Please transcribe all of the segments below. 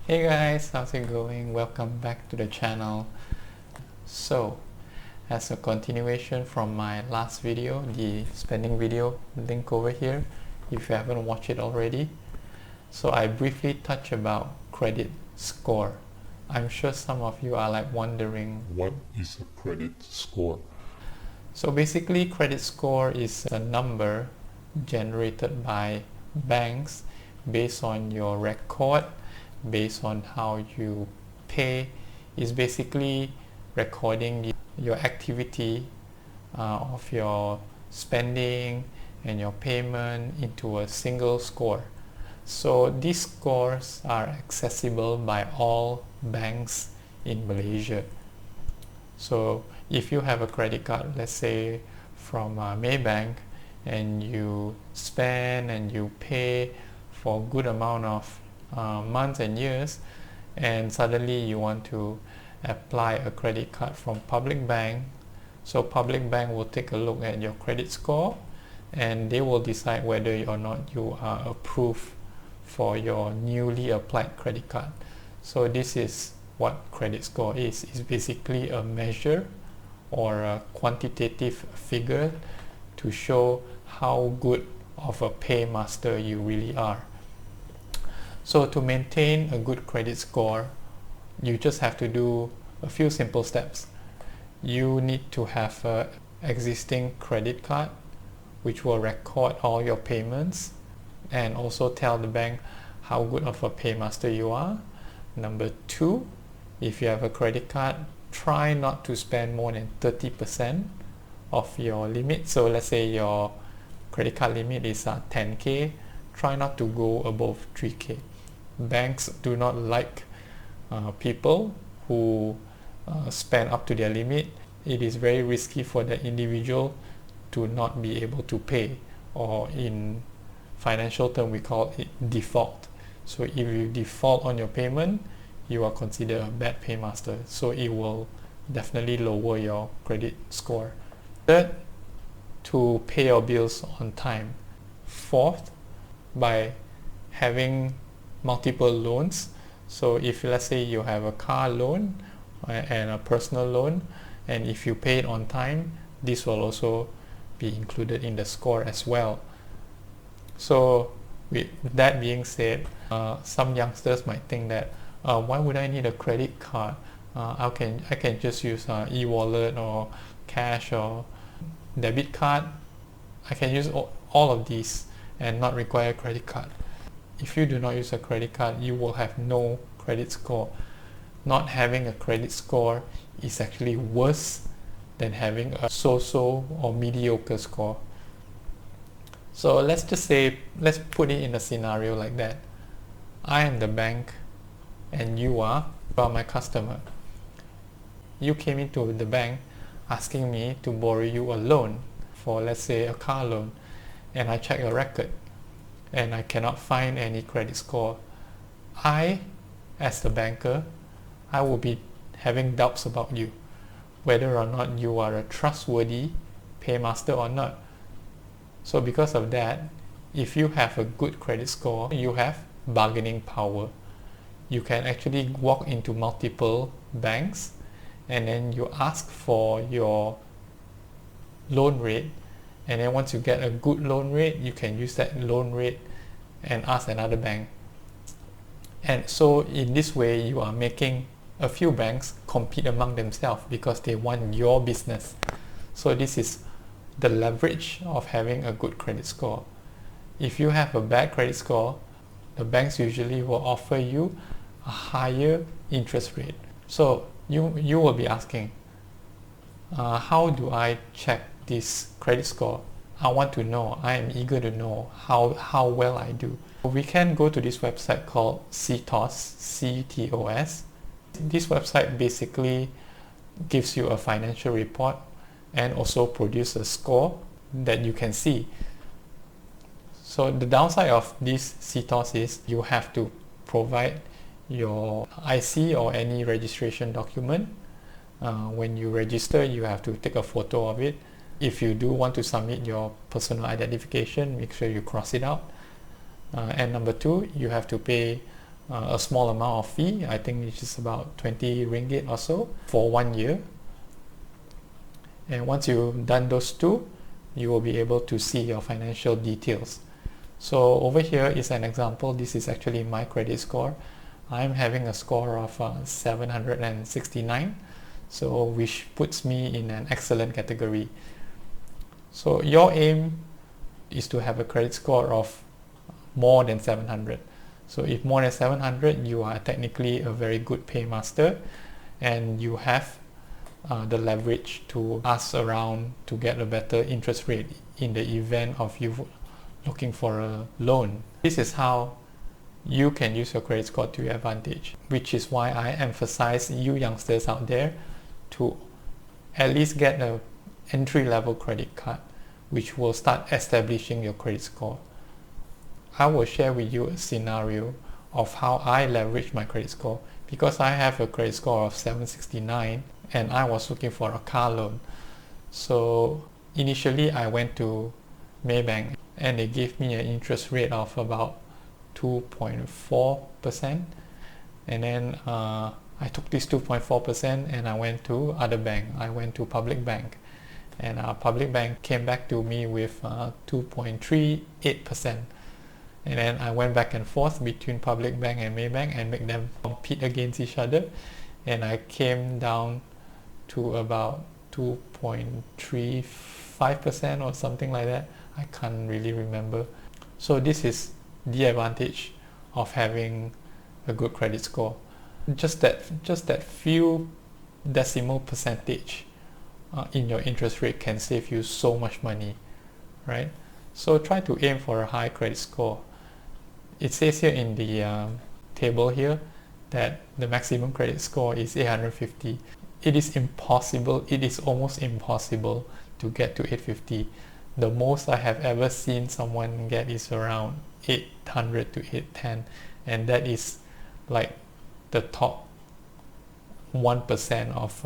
Hey guys, how's it going? Welcome back to the channel. So, as a continuation from my last video, the spending video, link over here if you haven't watched it already. So I briefly touched about credit score. I'm sure some of you are like wondering, What is a credit score? so basically credit score is a number generated by banks based on your record, based on how you pay. Is basically recording your activity of your spending and your payment into a single score. So these scores are accessible by all banks in Malaysia. So if you have a credit card, let's say from Maybank, and you spend and you pay for a good amount of months and years, and suddenly you want to apply a credit card from public bank, so public bank will take a look at your credit score and they will decide whether or not you are approved for your newly applied credit card. So this is what credit score is. It's basically a measure or a quantitative figure to show how good of a paymaster you really are. So to maintain a good credit score, you just have to do a few simple steps. You need to have an existing credit card which will record all your payments and also tell the bank how good of a paymaster you are. Number two, if you have a credit card, try not to spend more than 30% of your limit. So let's say your credit card limit is 10k, try not to go above 3k. Banks do not like people who spend up to their limit. It is very risky for the individual to not be able to pay, or in financial term we call it default. So if you default on your payment, you are considered a bad paymaster, so it will definitely lower your credit score. Third, to pay your bills on time. Fourth, by having multiple loans. So if let's say you have a car loan and a personal loan, and if you pay it on time, this will also be included in the score as well. So with that being said, some youngsters might think that why would I need a credit card? I can just use e-wallet or cash or debit card. I can use all of these and not require a credit card. If you do not use a credit card, you will have no credit score. Not having a credit score is actually worse than having a so-so or mediocre score. So let's put it in a scenario like that. I am the bank and you are my customer. You came into the bank asking me to borrow you a loan for, let's say, a car loan, and I check your record and I cannot find any credit score. I, as the banker, I will be having doubts about you, whether or not you are a trustworthy paymaster or not. So because of that, if you have a good credit score, you have bargaining power. You can actually walk into multiple banks and then you ask for your loan rate, and then once you get a good loan rate, you can use that loan rate and ask another bank. And so in this way, you are making a few banks compete among themselves because they want your business. So this is the leverage of having a good credit score. If you have a bad credit score, the banks usually will offer you a higher interest rate. So you will be asking, how do I check this credit score? I want to know. I am eager to know how well I do. We can go to this website called CTOS, CTOS. This website basically gives you a financial report and also produce a score that you can see. So the downside of this CTOS is you have to provide your IC or any registration document. When you register, you have to take a photo of it. If you do want to submit your personal identification, make sure you cross it out. And number two, you have to pay a small amount of fee. I think it's just about 20 ringgit or so for 1 year. And once you've done those two, you will be able to see your financial details. So over here is an example. This is actually my credit score. I'm having a score of 769, so which puts me in an excellent category. So your aim is to have a credit score of more than 700. So if more than 700, you are technically a very good paymaster, and you have the leverage to ask around to get a better interest rate in the event of you looking for a loan. This is how you can use your credit score to your advantage, which is why I emphasize you youngsters out there to at least get a entry-level credit card, which will start establishing your credit score. I will share with you a scenario of how I leverage my credit score, because I have a credit score of 769 and I was looking for a car loan. So initially I went to Maybank and they gave me an interest rate of about 2.4%, and then I took this 2.4% and I went to other bank. I went to Public Bank, and Public Bank came back to me with 2.38%. And then I went back and forth between Public Bank and Maybank and make them compete against each other, and I came down to about 2.35% or something like that. I can't really remember. So this is the advantage of having a good credit score. Just that few decimal percentage in your interest rate can save you so much money, right? So try to aim for a high credit score. It says here in the table here that the maximum credit score is 850. It is impossible, it is almost impossible to get to 850. The most I have ever seen someone get is around 800 to 810, and that is like the top 1% of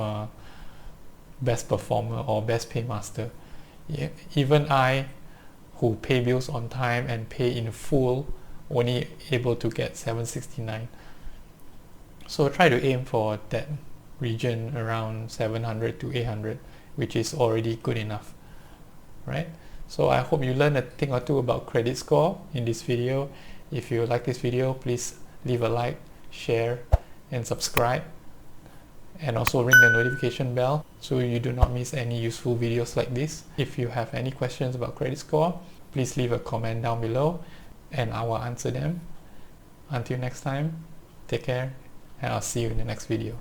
best performer or best paymaster. Yeah, even I, who pay bills on time and pay in full, only able to get 769. So try to aim for that region around 700 to 800, which is already good enough, right? So I hope you learned a thing or two about credit score in this video. If you like this video, please leave a like, share, and subscribe, and also ring the notification bell so you do not miss any useful videos like this. If you have any questions about credit score, please leave a comment down below and I will answer them. Until next time, take care, and I'll see you in the next video.